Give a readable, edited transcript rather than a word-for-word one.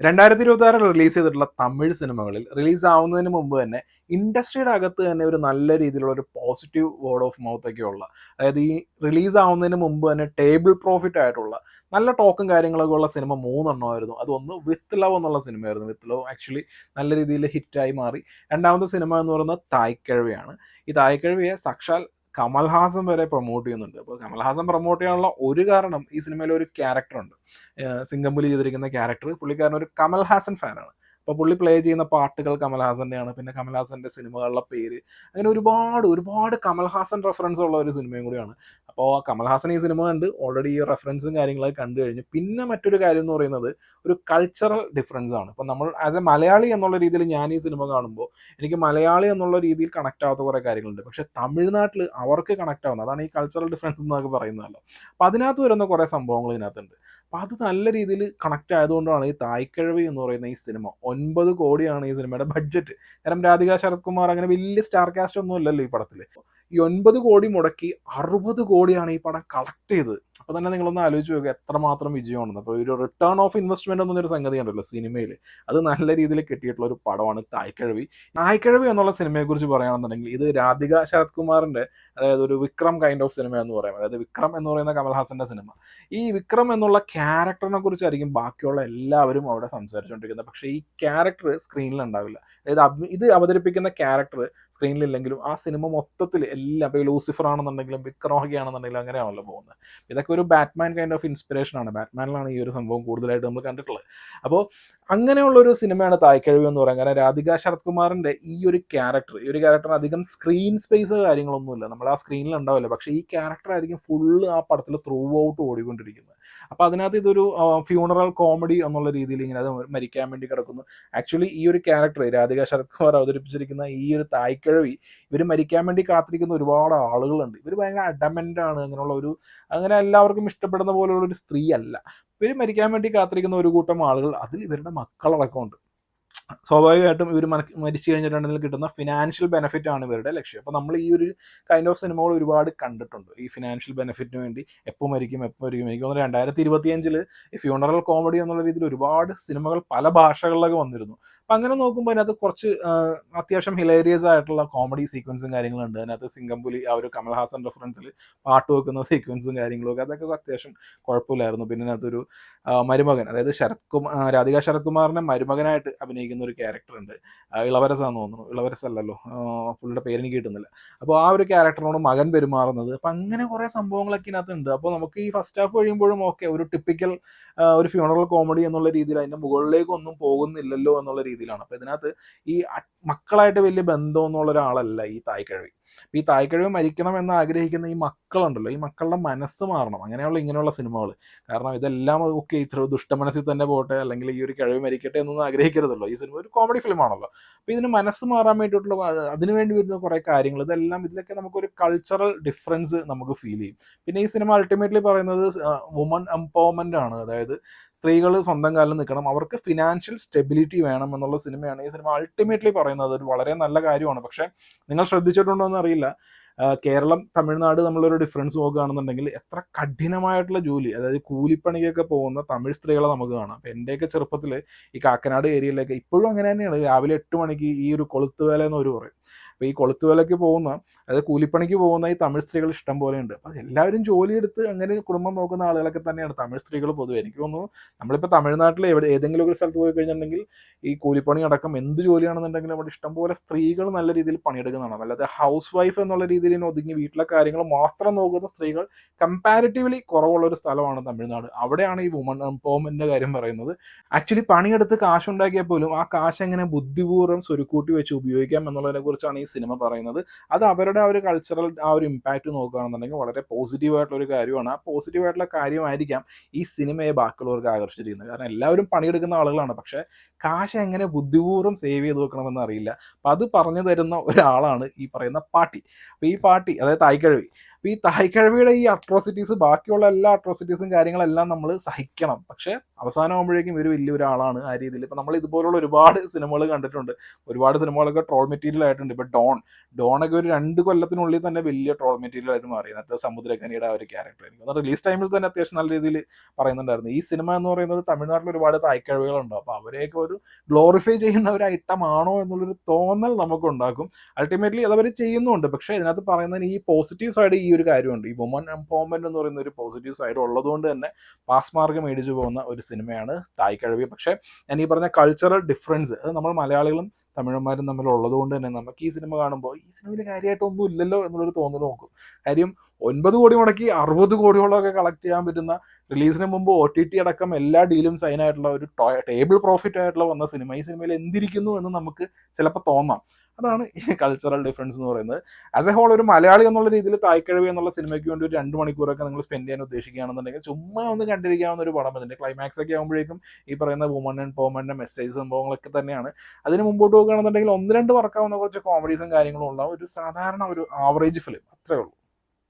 2026 release ചെയ്തിട്ടുള്ള തമിഴ് സിനിമകളിൽ release ആവുന്നതിന് മുമ്പ് തന്നെ ഇൻഡസ്ട്രിയുടെ അകത്ത് തന്നെ ഒരു നല്ല രീതിയിലുള്ള ഒരു പോസിറ്റീവ് വേർഡ് ഓഫ് മൗത്ത് ഒക്കെ ഉള്ള, അതായത് ഈ റിലീസ് ആവുന്നതിന് മുമ്പ് തന്നെ ടേബിൾ പ്രോഫിറ്റ് ആയിട്ടുള്ള നല്ല ടോക്കും കാര്യങ്ങളൊക്കെ ഉള്ള സിനിമ മൂന്നെണ്ണമായിരുന്നു. അതൊന്ന് വിത്ത് ലവ് എന്നുള്ള സിനിമയായിരുന്നു. വിത്ത് ലവ് ആക്ച്വലി നല്ല രീതിയിൽ ഹിറ്റായി മാറി. രണ്ടാമത്തെ സിനിമ എന്ന് പറയുന്നത് തായ്ക്കിഴവിയാണ്. ഈ തായ്ക്കിഴവിയെ സാക്ഷാൽ കമൽഹാസൻ വരെ പ്രൊമോട്ട് ചെയ്യുന്നുണ്ട്. അപ്പോൾ കമൽഹാസൻ പ്രൊമോട്ട് ചെയ്യാനുള്ള ഒരു കാരണം, ഈ സിനിമയിൽ ഒരു ക്യാരക്ടറുണ്ട്, സിംഗംപുലി ചെയ്തിരിക്കുന്ന ക്യാരക്ടർ. പുള്ളിക്കാരൻ ഒരു കമൽഹാസൻ ഫാനാണ്. അപ്പോൾ പുള്ളി പ്ലേ ചെയ്യുന്ന പാട്ടുകൾ കമൽഹാസൻ്റെയാണ്. പിന്നെ കമൽഹാസൻ്റെ സിനിമകളുടെ പേര്, അങ്ങനെ ഒരുപാട് ഒരുപാട് കമൽഹാസൻ റെഫറൻസ് ഉള്ള ഒരു സിനിമയും കൂടിയാണ്. അപ്പോൾ കമൽഹാസൻ ഈ സിനിമ കണ്ട് ഓൾറെഡി ഈ റെഫറൻസും കാര്യങ്ങളൊക്കെ കണ്ടു കഴിഞ്ഞു. പിന്നെ മറ്റൊരു കാര്യം എന്ന് പറയുന്നത് ഒരു കൾച്ചറൽ ഡിഫറൻസ് ആണ്. ഇപ്പം നമ്മൾ ആസ് എ മലയാളി എന്നുള്ള രീതിയിൽ ഞാൻ ഈ സിനിമ കാണുമ്പോൾ എനിക്ക് മലയാളി എന്നുള്ള രീതിയിൽ കണക്ട് ആവാത്ത കുറേ കാര്യങ്ങളുണ്ട്. പക്ഷേ തമിഴ്നാട്ടിൽ അവർക്ക് കണക്ട് ആവുന്നത്, അതാണ് ഈ കൾച്ചറൽ ഡിഫറൻസ് എന്നൊക്കെ പറയുന്നതല്ലോ. അപ്പോൾ അതിനകത്ത് വരുന്ന കുറേ സംഭവങ്ങൾ ഇതിനകത്തുണ്ട്. അപ്പോൾ അത് നല്ല രീതിയിൽ കണക്ട് ആയതുകൊണ്ടാണ് ഈ തായ്ക്കിഴവി എന്ന് പറയുന്ന ഈ സിനിമ 9 കോടിയാണ് ഈ സിനിമയുടെ ബഡ്ജറ്റ്. കാരണം രാധിക ശരത് കുമാർ അങ്ങനെ വലിയ സ്റ്റാർ കാസ്റ്റ് ഒന്നും ഇല്ലല്ലോ ഈ പടത്തിൽ. ഈ 9 കോടി മുടക്കി 60 കോടിയാണ് ഈ പടം കളക്ട് ചെയ്തത്. അപ്പോൾ തന്നെ നിങ്ങളൊന്ന് ആലോചിച്ച് നോക്കുക എത്രമാത്രം വിജയമാണെന്ന്. അപ്പോൾ ഒരു റിട്ടേൺ ഓഫ് ഇൻവെസ്റ്റ്മെന്റ് എന്നൊരു സംഗതി ഉണ്ടല്ലോ സിനിമയിൽ, അത് നല്ല രീതിയിൽ കിട്ടിയിട്ടുള്ള ഒരു പടമാണ് തായ്ക്കിഴവി. തായ്ക്കിഴവി എന്നുള്ള സിനിമയെക്കുറിച്ച് പറയുകയാണെന്നുണ്ടെങ്കിൽ ഇത് രാധിക ശരത് കുമാറിന്റെ, അതായത് ഒരു വിക്രം കൈൻഡ് ഓഫ് സിനിമ എന്ന് പറയാം. അതായത് വിക്രം എന്ന് പറയുന്ന കമൽഹാസന്റെ സിനിമ. ഈ വിക്രം എന്നുള്ള ക്യാരക്ടറിനെ കുറിച്ചായിരിക്കും ബാക്കിയുള്ള എല്ലാവരും അവിടെ സംസാരിച്ചുകൊണ്ടിരിക്കുന്നത്. പക്ഷേ ഈ ക്യാരക്ടർ സ്ക്രീനിൽ ഉണ്ടാവില്ല. അതായത് ഇത് അവതരിപ്പിക്കുന്ന ക്യാരക്ടർ സ്ക്രീനിലില്ലെങ്കിലും ആ സിനിമ മൊത്തത്തിൽ എല്ലാം, ഇപ്പോൾ ലൂസിഫർ ആണെന്നുണ്ടെങ്കിലും വിക്രമൊക്കെ ആണെന്നുണ്ടെങ്കിലും അങ്ങനെയാണല്ലോ പോകുന്നത്. ഇതൊക്കെ ഒരു ബാറ്റ്മാൻ കൈൻഡ് ഓഫ് ഇൻസ്പിറേഷൻ ആണ്. ബാറ്റ്മാനിലാണ് ഈ ഒരു സംഭവം കൂടുതലായിട്ട് നമ്മൾ കണ്ടിട്ടുള്ളത്. അപ്പോൾ അങ്ങനെയുള്ള ഒരു സിനിമയാണ് തായ്ക്കിഴവി എന്ന് പറയുന്നത്. കാരണം രാധിക ശരത് കുമാറിന്റെ ഈ ഒരു ക്യാരക്ടറിന് അധികം സ്ക്രീൻ സ്പേസ് കാര്യങ്ങളൊന്നുമില്ല, നമ്മൾ ആ സ്ക്രീനിൽ ഉണ്ടാവില്ല. പക്ഷേ ഈ ക്യാരക്ടർ ആയിരിക്കും ഫുള്ള് ആ പടത്തിൽ ത്രൂ ഔട്ട് ഓടിക്കൊണ്ടിരിക്കുന്നത്. അപ്പോൾ അതിനകത്ത് ഇതൊരു ഫ്യൂണറൽ കോമഡി എന്നുള്ള രീതിയിൽ ഇങ്ങനെ അത് മരിക്കാൻ വേണ്ടി കിടക്കുന്നു. ആക്ച്വലി ഈ ഒരു ക്യാരക്ടർ രാധിക ശരത് കുമാർ അവതരിപ്പിച്ചിരിക്കുന്ന ഈ ഒരു തായ്ക്കിഴവി, ഇവർ മരിക്കാൻ വേണ്ടി കാത്തിരിക്കുന്ന ഒരുപാട് ആളുകളുണ്ട്. ഇവർ ഭയങ്കര അഡമൻ്റ് ആണ്. അങ്ങനെ എല്ലാവർക്കും ഇഷ്ടപ്പെടുന്ന പോലെയുള്ള ഒരു സ്ത്രീ അല്ല. ഇവർ മരിക്കാൻ വേണ്ടി കാത്തിരിക്കുന്ന ഒരു കൂട്ടം ആളുകൾ, അതിൽ ഇവരുടെ മക്കളടക്കമുണ്ട്. സ്വാഭാവികമായിട്ടും ഇവർ മരിച്ചു കഴിഞ്ഞിട്ടുണ്ടെങ്കിൽ കിട്ടുന്ന ഫിനാൻഷ്യൽ ബെനിഫിറ്റ് ആണ് ഇവരുടെ ലക്ഷ്യം. അപ്പോൾ നമ്മൾ ഈ ഒരു കൈൻഡ് ഓഫ് സിനിമകൾ ഒരുപാട് കണ്ടിട്ടുണ്ട്. ഈ ഫിനാൻഷ്യൽ ബെനിഫിറ്റിന് വേണ്ടി എപ്പോൾ മരിക്കും. എനിക്ക് തോന്നുന്നു 2025 ഈ ഫ്യൂണറൽ കോമഡി എന്നുള്ള രീതിയിൽ ഒരുപാട് സിനിമകൾ പല ഭാഷകളിലൊക്കെ വന്നിരുന്നു. അപ്പം അങ്ങനെ നോക്കുമ്പോൾ അതിനകത്ത് കുറച്ച് അത്യാവശ്യം ഹിലേരിയസ് ആയിട്ടുള്ള കോമഡി സീക്വൻസും കാര്യങ്ങളുണ്ട്. അതിനകത്ത് സിംഗംപുലി ആ ഒരു കമൽഹാസൻ റെഫറൻസിൽ പാട്ട് വെക്കുന്ന സീക്വൻസും കാര്യങ്ങളൊക്കെ, അതൊക്കെ അത്യാവശ്യം കുഴപ്പമില്ലായിരുന്നു. പിന്നെ അതിനകത്തൊരു മരുമകൻ, അതായത് രാധിക ശരത് കുമാറിനെ മരുമകനായിട്ട് അഭിനയിക്കുന്ന ഒരു ക്യാരക്ടർ ഉണ്ട്. ഇളവരസാന്ന് തോന്നുന്നു, ഇളവരസ് അല്ലല്ലോ, പുള്ളിയുടെ പേരെനിക്ക് കിട്ടുന്നില്ല. അപ്പോൾ ആ ഒരു ക്യാരക്ടറിനോട് മകൻ പെരുമാറുന്നത്, അപ്പം അങ്ങനെ കുറേ സംഭവങ്ങളൊക്കെ ഇതിനകത്തുണ്ട്. അപ്പോൾ നമുക്ക് ഈ ഫസ്റ്റ് ഹാഫ് കഴിയുമ്പോഴും ഓക്കെ, ഒരു ടിപ്പിക്കൽ ഒരു ഫ്യൂണറൽ കോമഡി എന്നുള്ള രീതിയിൽ അതിൻ്റെ മുകളിലേക്കൊന്നും പോകുന്നില്ലല്ലോ എന്നുള്ള രീതിയിലാണ്. അപ്പോൾ ഇതിനകത്ത് ഈ മക്കളായിട്ട് വലിയ ബന്ധമൊന്നുള്ള ഒരാളല്ല ഈ തായ്ക്കിഴവി. ഈ തായ്ക്കിഴവി മരിക്കണം എന്ന് ആഗ്രഹിക്കുന്ന ഈ മക്കളുണ്ടല്ലോ, ഈ മക്കളുടെ മനസ്സ് മാറണം. ഇങ്ങനെയുള്ള സിനിമകൾ. കാരണം ഇതെല്ലാം ഒക്കെ ഇത്ര ദുഷ്ടമനസ്സിൽ തന്നെ പോട്ടെ, അല്ലെങ്കിൽ ഈ ഒരു കിഴവി മരിക്കട്ടെ എന്നൊന്നും ആഗ്രഹിക്കരുതല്ലോ. ഈ സിനിമ ഒരു കോമഡി ഫിലിമാണല്ലോ. അപ്പോൾ ഇതിന് മനസ്സ് മാറാൻ വേണ്ടിയിട്ടുള്ള, അതിനുവേണ്ടി വരുന്ന കുറേ കാര്യങ്ങൾ, ഇതിലൊക്കെ നമുക്കൊരു കൾച്ചറൽ ഡിഫറൻസ് നമുക്ക് ഫീൽ ചെയ്യും. പിന്നെ ഈ സിനിമ അൾട്ടിമേറ്റ്ലി പറയുന്നത് വുമൺ എംപവർമെൻ്റ് ആണ്. അതായത് സ്ത്രീകൾ സ്വന്തം കാലിൽ നിൽക്കണം, അവർക്ക് ഫിനാൻഷ്യൽ സ്റ്റെബിലിറ്റി വേണം എന്നുള്ള സിനിമയാണ് ഈ സിനിമ അൾട്ടിമേറ്റ്ലി പറയുന്നത്. ഒരു വളരെ നല്ല കാര്യമാണ്. പക്ഷേ നിങ്ങൾ ശ്രദ്ധിച്ചിട്ടുണ്ടോ എന്ന് അറിയില്ല, കേരളം തമിഴ്നാട് നമ്മളൊരു ഡിഫറൻസ് നോക്കുകയാണെന്നുണ്ടെങ്കിൽ എത്ര കഠിനമായിട്ടുള്ള ജോലി, അതായത് കൂലിപ്പണിക്കൊക്കെ പോകുന്ന തമിഴ് സ്ത്രീകളെ നമുക്ക് കാണാം. അപ്പം എൻ്റെയൊക്കെ ചെറുപ്പത്തിൽ ഈ കാക്കനാട് ഏരിയയിലൊക്കെ ഇപ്പോഴും അങ്ങനെ തന്നെയാണ്. രാവിലെ 8 മണിക്ക് ഈ ഒരു കൊളുത്തുവേല എന്ന് ഒരു പറയും. അപ്പോൾ ഈ കൊളുത്തുവേലയ്ക്ക് പോകുന്ന, അതായത് കൂലിപ്പണിക്ക് പോകുന്ന ഈ തമിഴ് സ്ത്രീകൾ ഇഷ്ടം പോലെ ഉണ്ട്. അപ്പോൾ എല്ലാവരും ജോലിയെടുത്ത് അങ്ങനെ കുടുംബം നോക്കുന്ന ആളുകളൊക്കെ തന്നെയാണ് തമിഴ് സ്ത്രീകൾ പൊതുവെ. എനിക്ക് തോന്നുന്നു നമ്മളിപ്പോൾ തമിഴ്നാട്ടിൽ ഏതെങ്കിലും ഒരു സ്ഥലത്ത് പോയി കഴിഞ്ഞിട്ടുണ്ടെങ്കിൽ ഈ കൂലിപ്പണി അടക്കം എന്ത് ജോലിയാണെന്നുണ്ടെങ്കിലും അവിടെ ഇഷ്ടംപോലെ സ്ത്രീകൾ നല്ല രീതിയിൽ പണിയെടുക്കുന്നതാണ്. അല്ലാതെ ഹൗസ് വൈഫ് എന്നുള്ള രീതിയിൽ ഒതുങ്ങി വീട്ടിലെ കാര്യങ്ങൾ മാത്രം നോക്കുന്ന സ്ത്രീകൾ കമ്പാരിറ്റീവ്ലി കുറവുള്ള ഒരു സ്ഥലമാണ് തമിഴ്നാട്. അവിടെയാണ് ഈ വുമൺ എംപവർമെന്റിന്റെ കാര്യം പറയുന്നത്. ആക്ച്വലി പണിയെടുത്ത് കാശുണ്ടാക്കിയാൽ പോലും ആ കാശ് എങ്ങനെ ബുദ്ധിപൂർവ്വം സ്വരുക്കൂട്ടി വെച്ച് ഉപയോഗിക്കാം എന്നുള്ളതിനെ കുറിച്ചാണ് ഈ സിനിമ പറയുന്നത്. അത് അവരുടെ ആ ഒരു കൾച്ചറൽ ആ ഒരു ഇമ്പാക്റ്റ് നോക്കുകയാണെന്നുണ്ടെങ്കിൽ വളരെ പോസിറ്റീവായിട്ടുള്ള ഒരു കാര്യമാണ്. ആ പോസിറ്റീവായിട്ടുള്ള കാര്യമായിരിക്കാം ഈ സിനിമയെ ബാക്കിയുള്ളവർക്ക് ആകർഷിച്ചിരിക്കുന്നത്. കാരണം എല്ലാവരും പണിയെടുക്കുന്ന ആളുകളാണ്, പക്ഷേ കാശ് എങ്ങനെ ബുദ്ധിപൂർവ്വം സേവ് ചെയ്ത് വെക്കണമെന്ന് അറിയില്ല. അപ്പം അത് പറഞ്ഞു തരുന്ന ഒരാളാണ് ഈ പറയുന്ന പാട്ടി. അപ്പോൾ ഈ പാട്ടി, അതായത് തായ്ക്കിഴവി, അപ്പോൾ ഈ തായ്ക്കിഴവിയുടെ ഈ അട്രോസിറ്റീസ്, ബാക്കിയുള്ള എല്ലാ അട്രോസിറ്റീസും കാര്യങ്ങളെല്ലാം നമ്മൾ സഹിക്കണം. പക്ഷേ അവസാനമാകുമ്പോഴേക്കും ഇവർ വലിയൊരാളാണ് ആ രീതിയിൽ. ഇപ്പോൾ നമ്മൾ ഇതുപോലുള്ള ഒരുപാട് സിനിമകൾ കണ്ടിട്ടുണ്ട്. ഒരുപാട് സിനിമകളൊക്കെ ട്രോൾ മെറ്റീരിയൽ ആയിട്ടുണ്ട്. ഇപ്പോൾ ഡോണൊക്കെ ഒരു 2 കൊല്ലത്തിനുള്ളിൽ തന്നെ വലിയ ട്രോൾ മെറ്റീരിയൽ ആയിട്ട് മാറി. അതിനകത്ത് സമുദ്രഖനിയുടെ ആ ഒരു ക്യാരക്ടർ എനിക്ക് റിലീസ് ടൈമിൽ തന്നെ അത്യാവശ്യം നല്ല രീതിയിൽ പറയുന്നുണ്ടായിരുന്നു. ഈ സിനിമ എന്ന് പറയുന്നത് തമിഴ്നാട്ടിൽ ഒരുപാട് തായ്ക്കിഴവികളുണ്ട്. അപ്പോൾ അവരെയൊക്കെ ഒരു ഗ്ലോറിഫൈ ചെയ്യുന്ന ഒരു ഐറ്റം ആണോ എന്നുള്ളൊരു തോന്നൽ നമുക്കുണ്ടാക്കും. അൾട്ടിമേറ്റ്ലി അതവർ ചെയ്യുന്നുണ്ട്. പക്ഷേ ഇതിനകത്ത് പറയുന്നതിന് ഈ പോസിറ്റീവ് സൈഡ് ഈ ഒരു കാര്യമുണ്ട്. ഈ വുമൺ എംപവർമെന്റ് എന്ന് പറയുന്ന ഒരു പോസിറ്റീവ് സൈഡ് ഉള്ളതുകൊണ്ട് തന്നെ പാസ് മാർക്ക് മേടിച്ചു പോകുന്ന ഒരു സിനിമയാണ് തായ്ക്കിഴവി. പക്ഷേ ഞാൻ ഈ പറഞ്ഞ കൾച്ചറൽ ഡിഫറൻസ് അത് നമ്മൾ മലയാളികളും തമിഴന്മാരും തമ്മിൽ ഉള്ളതുകൊണ്ട് തന്നെ നമുക്ക് ഈ സിനിമ കാണുമ്പോൾ ഈ സിനിമയിൽ കാര്യമായിട്ടൊന്നും ഇല്ലല്ലോ എന്നുള്ളൊരു തോന്നൽ നോക്കും. കാര്യം 9 കോടി മുടക്കി 60 കോടിയോളമൊക്കെ കളക്ട് ചെയ്യാൻ പറ്റുന്ന, റിലീസിന് മുമ്പ് OTT അടക്കം എല്ലാ ഡീലും സൈൻ ആയിട്ടുള്ള ഒരു ടേബിൾ പ്രോഫിറ്റ് ആയിട്ടുള്ള വന്ന സിനിമ ഈ സിനിമയിൽ എന്തിരിക്കുന്നു എന്ന് നമുക്ക് ചിലപ്പോൾ തോന്നാം. അതാണ് ഈ കൾച്ചറൽ ഡിഫറൻസ് എന്ന് പറയുന്നത്. ആസ് എ ഹോൾ ഒരു മലയാളി എന്നുള്ള രീതിയിൽ തായ്ക്കിഴവി എന്നുള്ള സിനിമയ്ക്ക് വേണ്ടി ഒരു 2 മണിക്കൂറൊക്കെ നിങ്ങൾ സ്പെൻഡ് ചെയ്യാൻ ഉദ്ദേശിക്കുകയാണെന്നുണ്ടെങ്കിൽ ചുമ്മാ ഒന്ന് കണ്ടിരിക്കാവുന്ന ഒരു പടം. ഇതിൻ്റെ ക്ലൈമാക്സ് ഒക്കെ ആകുമ്പോഴേക്കും ഈ പറയുന്ന വുമൺ എംപവർമെന്റിന്റെ മെസ്സേജ് സംഭവങ്ങളൊക്കെ തന്നെയാണ്. അതിന് മുമ്പോട്ട് പോകുകയാണെന്നുണ്ടെങ്കിൽ 1-2 വർക്കാവുന്ന കുറച്ച് കോമഡീസും കാര്യങ്ങളും ഉണ്ടാവും. ഒരു സാധാരണ ഒരു ആവറേജ് ഫിലിം, അത്രേ ഉള്ളൂ.